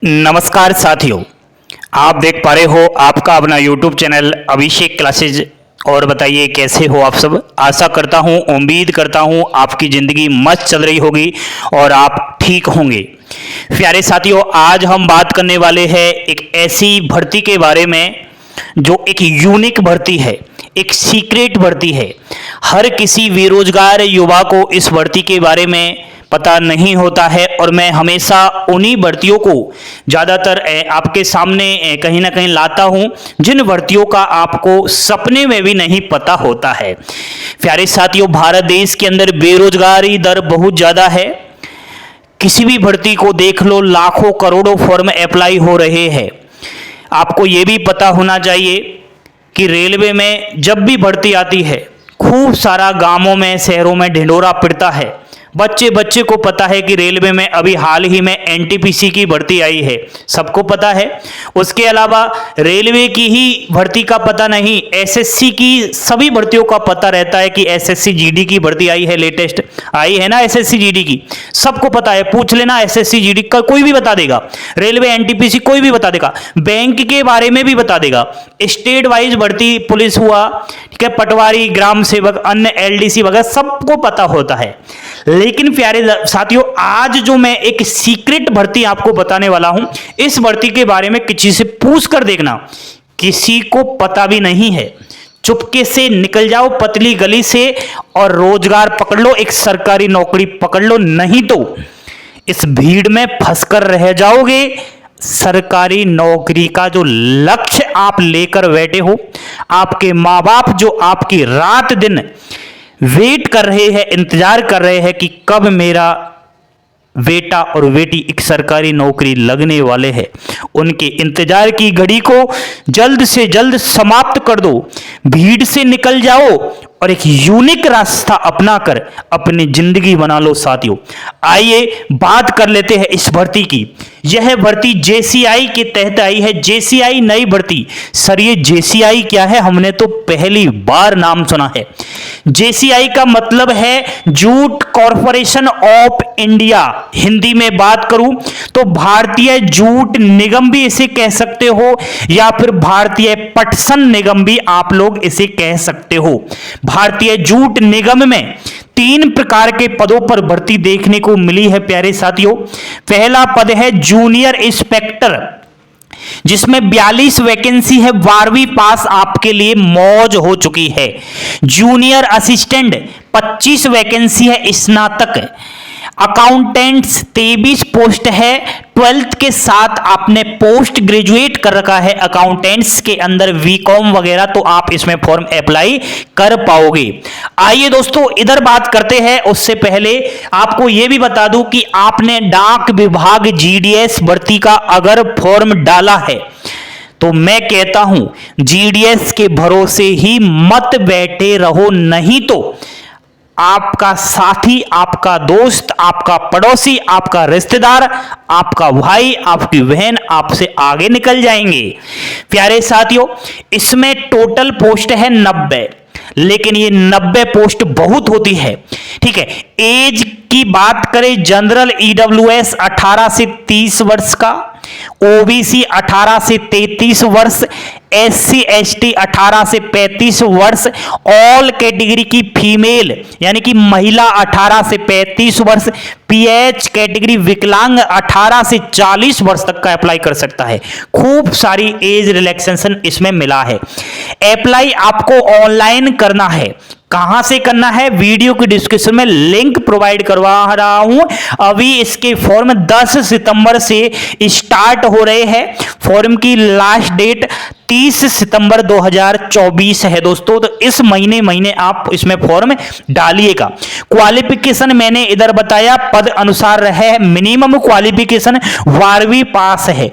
नमस्कार साथियों, आप देख पा रहे हो आपका अपना YouTube चैनल अभिषेक क्लासेज। और बताइए कैसे हो आप सब। आशा करता हूँ, उम्मीद करता हूँ आपकी ज़िंदगी मस्त चल रही होगी और आप ठीक होंगे। प्यारे साथियों, आज हम बात करने वाले हैं एक ऐसी भर्ती के बारे में जो एक यूनिक भर्ती है, एक सीक्रेट भर्ती है। हर किसी बेरोजगार युवा को इस भर्ती के बारे में पता नहीं होता है और मैं हमेशा उन्हीं भर्तियों को ज़्यादातर आपके सामने कहीं ना कहीं लाता हूं जिन भर्तियों का आपको सपने में भी नहीं पता होता है। प्यारे साथियों, भारत देश के अंदर बेरोजगारी दर बहुत ज़्यादा है। किसी भी भर्ती को देख लो, लाखों करोड़ों फॉर्म अप्लाई हो रहे हैं। आपको ये भी पता होना चाहिए कि रेलवे में जब भी भर्ती आती है खूब सारा गांवों में, शहरों में ढिंढोरा पिटता है। बच्चे को पता है कि रेलवे में अभी हाल ही में एनटीपीसी की भर्ती आई है, सबको पता है। उसके अलावा रेलवे की ही भर्ती का पता नहीं, एसएससी की सभी भर्तियों का पता रहता है कि एसएससी जीडी की भर्ती आई है, लेटेस्ट आई है ना एसएससी जीडी की, सबको पता है। पूछ लेना एसएससी जीडी का, कोई भी बता देगा। रेलवे एनटीपीसी कोई भी बता देगा। बैंक के बारे में भी बता देगा। स्टेट वाइज भर्ती पुलिस हुआ, ठीक है, पटवारी, ग्राम सेवक, अन्य एलडीसी वगैरह सबको पता होता है। लेकिन प्यारे साथियों, आज जो मैं एक सीक्रेट भर्ती आपको बताने वाला हूं, इस भर्ती के बारे में किसी से पूछ कर देखना, किसी को पता भी नहीं है। चुपके से निकल जाओ पतली गली से और रोजगार पकड़ लो, एक सरकारी नौकरी पकड़ लो, नहीं तो इस भीड़ में फंसकर रह जाओगे। सरकारी नौकरी का जो लक्ष्य आप लेकर बैठे हो, आपके माँ बाप जो आपकी रात दिन वेट कर रहे हैं, इंतजार कर रहे हैं कि कब मेरा बेटा और बेटी एक सरकारी नौकरी लगने वाले हैं, उनके इंतजार की घड़ी को जल्द से जल्द समाप्त कर दो। भीड़ से निकल जाओ और एक यूनिक रास्ता अपनाकर अपनी जिंदगी बना लो। साथियों, आइए बात कर लेते हैं इस भर्ती की। यह भर्ती जेसीआई के तहत आई है। जेसीआई नई भर्ती। सर, ये जेसीआई क्या है? हमने तो पहली बार नाम सुना है। जेसीआई का मतलब है jute corporation of India. Hindi में बात करूं तो भारतीय जूट निगम भी इसे कह सकते हो, या फिर भारतीय पटसन निगम भी आप लोग इसे कह सकते हो। भारतीय जूट निगम में 3 प्रकार के पदों पर भर्ती देखने को मिली है प्यारे साथियों। पहला पद है जूनियर इंस्पेक्टर, जिसमें 42 वैकेंसी है। 12वीं पास आपके लिए मौज हो चुकी है। जूनियर असिस्टेंट 25 वैकेंसी है, स्नातक। अकाउंटेंट्स 23 पोस्ट है। 12th के साथ आपने पोस्ट ग्रेजुएट कर रखा है अकाउंटेंट्स के अंदर, बीकॉम वगैरह, तो आप इसमें फॉर्म अप्लाई कर पाओगे। आइए दोस्तों, इधर बात करते हैं। उससे पहले आपको यह भी बता दूं कि आपने डाक विभाग जीडीएस भर्ती का अगर फॉर्म डाला है तो मैं कहता हूं जीडीएस के भरोसे ही मत बैठे रहो, नहीं तो आपका साथी, आपका दोस्त, आपका पड़ोसी, आपका रिश्तेदार, आपका भाई, आपकी बहन आपसे आगे निकल जाएंगे। प्यारे साथियों, इसमें टोटल पोस्ट है 90, लेकिन ये 90 पोस्ट बहुत होती है, ठीक है। एज की बात करें, जनरल ईडब्ल्यूएस 18 से 30 वर्ष का, ओबीसी 18 से 33 वर्ष, एससी एसटी 18 से 35 वर्ष, ऑल कैटेगरी की फीमेल यानी कि महिला 18 से 35 वर्ष, पीएच कैटेगरी विकलांग 18 से 40 वर्ष तक का अप्लाई कर सकता है। खूब सारी एज रिलैक्सेशन इसमें मिला है। अप्लाई आपको ऑनलाइन करना है। कहां से करना है? वीडियो की डिस्क्रिप्शन में लिंक प्रोवाइड करवा रहा हूं। अभी इसके फॉर्म 10 सितंबर से स्टार्ट हो रहे हैं। फॉर्म की लास्ट डेट 30 सितंबर 2024 है दोस्तों, तो इस महीने आप इसमें फॉर्म डालिएगा। क्वालिफिकेशन मैंने इधर बताया, पद अनुसार है। मिनिमम क्वालिफिकेशन 12वीं पास है।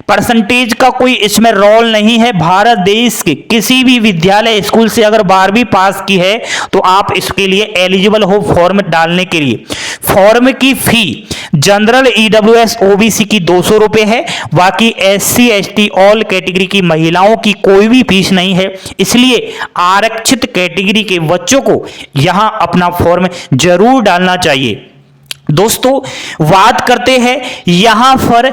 परसेंटेज का कोई इसमें रोल नहीं है। भारत देश के किसी भी विद्यालय स्कूल से अगर 12वीं पास की है तो आप इसके लिए एलिजिबल हो फॉर्म डालने के लिए। फॉर्म की फी जनरल ईडब्ल्यूएस ओबीसी की 200 रुपए है। बाकी एससी एसटी ऑल कैटेगरी की महिलाओं की कोई भी फीस नहीं है। इसलिए आरक्षित कैटेगरी के बच्चों को यहां अपना फॉर्म जरूर डालना चाहिए। दोस्तों बात करते हैं यहां पर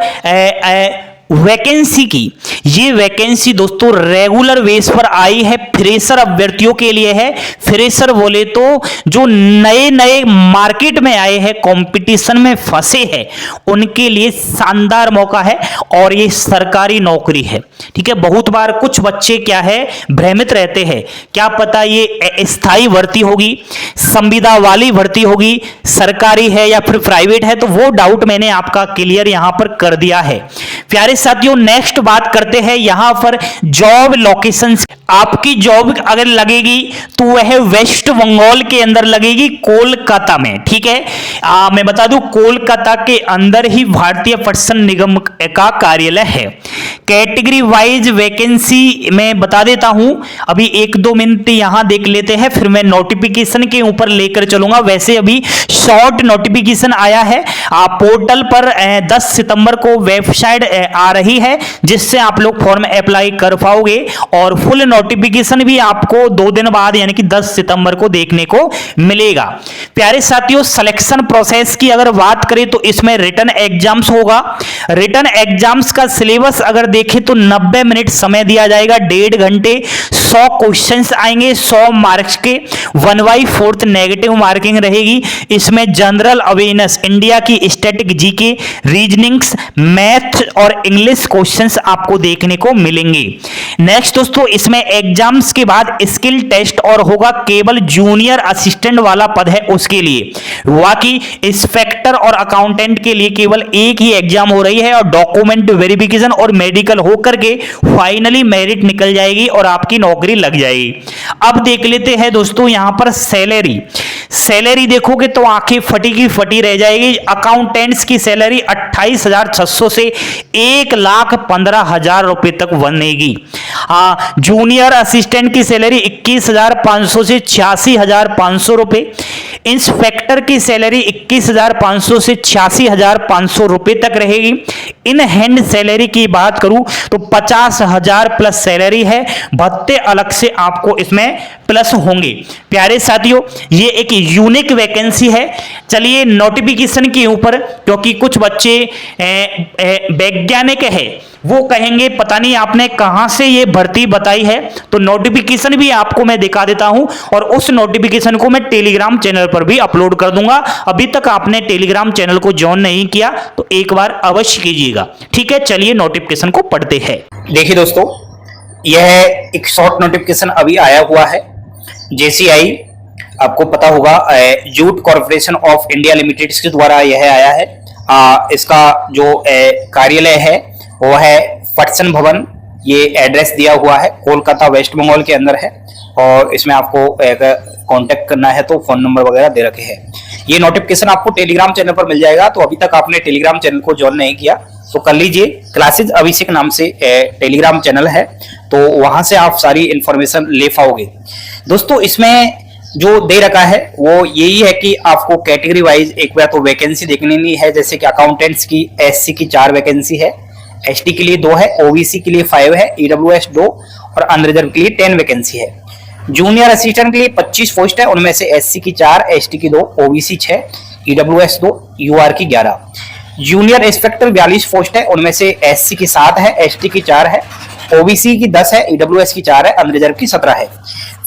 वैकेंसी की। ये वैकेंसी दोस्तों रेगुलर बेस पर आई है, फ्रेशर अभ्यर्थियों के लिए है। फ्रेशर बोले तो जो नए नए मार्केट में आए हैं, कंपटीशन में फंसे हैं, उनके लिए शानदार मौका है और ये सरकारी नौकरी है। ठीक है, बहुत बार कुछ बच्चे क्या है भ्रमित रहते हैं, क्या पता ये स्थायी भर्ती होगी, संविदा वाली भर्ती होगी, सरकारी है या फिर प्राइवेट है, तो वो डाउट मैंने आपका क्लियर यहां पर कर दिया है। प्यारे साथियों, नेक्स्ट बात करते हैं यहां पर जॉब लोकेशन। आपकी जॉब अगर लगेगी तो वह वेस्ट बंगाल के अंदर लगेगी, कोलकाता में। ठीक है, मैं बता दूं कोलकाता के अंदर ही भारतीय प्रशासन निगम का कार्यालय है। कैटेगरी वाइज वैकेंसी मैं बता देता हूं, अभी 1-2 मिनट यहां देख लेते हैं, फिर मैं नोटिफिकेशन के ऊपर लेकर चलूंगा। वैसे अभी शॉर्ट नोटिफिकेशन आया है पोर्टल पर, 10 सितंबर को वेबसाइट आ रही है जिससे आप लोग फॉर्म अप्लाई कर पाओगे और फुल नोटिफिकेशन भी आपको 2 दिन बाद यानी कि 10 सितंबर को देखने को मिलेगा। प्यारे साथियों, सिलेक्शन प्रोसेस की अगर बात करें तो इसमें रिटन एग्जाम्स होगा। रिटन एग्जाम्स का सिलेबस अगर देखें तो 90 मिनट समय दिया जाएगा, 1.5 घंटे, 100 क्वेश्चंस आएंगे 100 मार्क्स के, 1/4 नेगेटिव मार्किंग रहेगी। इसमें जनरल अवेयरनेस, इंडिया की स्टैटिक, जीके, रीजनिंग्स, मैथ और इंग्लिश क्वेश्चंस आपको देखने को मिलेंगे। नेक्स्ट दोस्तों, इसमें एग्जाम्स के बाद स्किल टेस्ट और होगा, केवल जूनियर असिस्टेंट वाला पद है उसके लिए। बाकी इंस्पेक्टर और अकाउंटेंट के लिए केवल एक ही एग्जाम हो रही है और डॉक्यूमेंट वेरिफिकेशन और मेडिकल होकर के फाइनली मेरिट निकल जाएगी और आपकी नौकरी लग जाएगी। अब देख लेते हैं दोस्तों यहां पर सैलरी। सैलरी देखोगे तो आंखें फटी की फटी रह जाएगी। अकाउंटेंट्स की सैलरी 28,600 से 1,15,000 रुपए तक बनेगी। जूनियर असिस्टेंट की सैलरी 21,500 से 86,500 रुपए। इंस्पेक्टर की सैलरी 21,500 से 86,500 रुपए तक रहेगी। इन हैंड सैलरी की बात करूं तो 50,000 प्लस सैलरी है, भत्ते अलग से आपको इसमें प्लस होंगे। प्यारे साथियों, ये एक यूनिक वैकेंसी है। चलिए नोटिफिकेशन के ऊपर, क्योंकि कुछ बच्चे वैज्ञानिक है, वो कहेंगे पता नहीं आपने कहां से ये भर्ती बताई है, तो नोटिफिकेशन भी आपको मैं दिखा देता हूं और उस नोटिफिकेशन को मैं टेलीग्राम चैनल पर भी अपलोड कर दूंगा। अभी तक आपने टेलीग्राम चैनल को ज्वाइन नहीं किया तो एक बार अवश्य कीजिएगा। ठीक है, चलिए नोटिफिकेशन को पढ़ते हैं। देखिए दोस्तों, यह एक शॉर्ट नोटिफिकेशन अभी आया हुआ है। जेसीआई, आपको पता होगा, jute corporation of India limited के द्वारा यह आया है। इसका जो कार्यालय है वो है पटसन भवन, ये एड्रेस दिया हुआ है, कोलकाता वेस्ट बंगाल के अंदर है और इसमें आपको कांटेक्ट करना है तो फोन नंबर वगैरह दे रखे हैं। ये नोटिफिकेशन आपको टेलीग्राम चैनल पर मिल जाएगा, तो अभी तक आपने टेलीग्राम चैनल को ज्वाइन नहीं किया तो कर लीजिए। क्लासेज अभिषेक नाम से टेलीग्राम चैनल है, तो वहां से आप सारी इंफॉर्मेशन ले पाओगे। दोस्तों, इसमें जो दे रखा है वो यही है कि आपको कैटेगरी वाइज एक बार तो वैकेंसी देखनी है। जैसे कि अकाउंटेंट्स की एससी की 4 वैकेंसी है, एसटी के लिए 2 है, ओबीसी के लिए 5 है, ईडब्ल्यूएस 2 और अनरिजर्व के लिए 10 वैकेंसी है। जूनियर असिस्टेंट के लिए 25 पोस्ट है, उनमें से एससी की 4, एसटी की 2, ओबीसी 6, ईडब्ल्यूएस 2, यूआर की 11। जूनियर इंस्पेक्टर 42 पोस्ट है, उनमें से एससी की 7 है, एसटी की 4 है, ओबीसी की 10 है, ईडब्ल्यूएस की 4 है, अनरिजर्व की 17 है।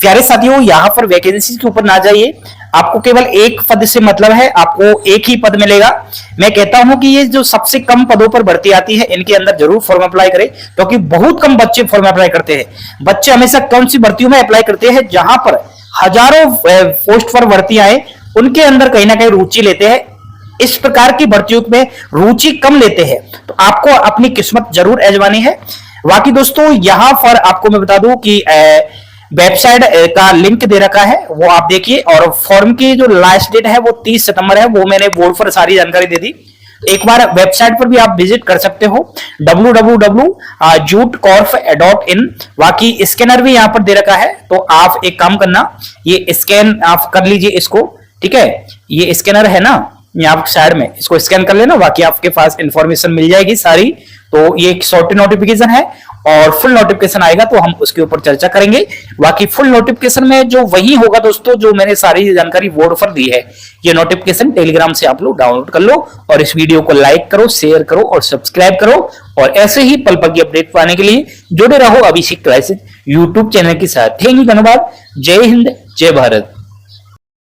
प्यारे साथियों, यहां पर वैकेंसी के ऊपर ना जाइए, आपको केवल एक पद से मतलब है, आपको एक ही पद मिलेगा। मैं कहता हूं कि ये जो सबसे कम पदों पर भर्ती आती है, इनके अंदर जरूर फॉर्म अप्लाई करें, क्योंकि बहुत कम बच्चे फॉर्म अप्लाई करते हैं। बच्चे हमेशा कौन सी भर्तियों में अप्लाई करते हैं जहां पर हजारों पोस्ट पर भर्ती आए, उनके अंदर कहीं ना कहीं रुचि लेते हैं। इस प्रकार की भर्तियों में रुचि कम लेते हैं, तो आपको अपनी किस्मत जरूर आजमानी है। बाकी दोस्तों, यहां पर आपको मैं बता दूं कि वेबसाइट का लिंक दे रखा है, वो आप देखिए, और फॉर्म की जो लास्ट डेट है वो 30 सितंबर है, वो मैंने बोर्ड पर सारी जानकारी दे दी। एक बार वेबसाइट पर भी आप विजिट कर सकते हो, www.jutcorp.in। बाकी स्कैनर भी यहां पर दे रखा है, तो आप एक काम करना, ये स्कैन आप कर लीजिए इसको। ठीक है, ये स्कैनर है ना यहाँ साइड में, इसको स्कैन कर लेना, बाकी आपके पास इंफॉर्मेशन मिल जाएगी सारी। तो ये एक शॉर्ट नोटिफिकेशन है और फुल नोटिफिकेशन आएगा तो हम उसके ऊपर चर्चा करेंगे। बाकी फुल नोटिफिकेशन में जो वही होगा दोस्तों जो मैंने सारी जानकारी बोर्ड पर दी है, ये नोटिफिकेशन टेलीग्राम से आप लोग डाउनलोड कर लो और इस वीडियो को लाइक करो, शेयर करो और सब्सक्राइब करो। और ऐसे ही पल पल की अपडेट पाने के लिए जुड़े रहो अभिषेक क्लासेज यूट्यूब चैनल के साथ। थैंक यू, धन्यवाद। जय हिंद, जय भारत।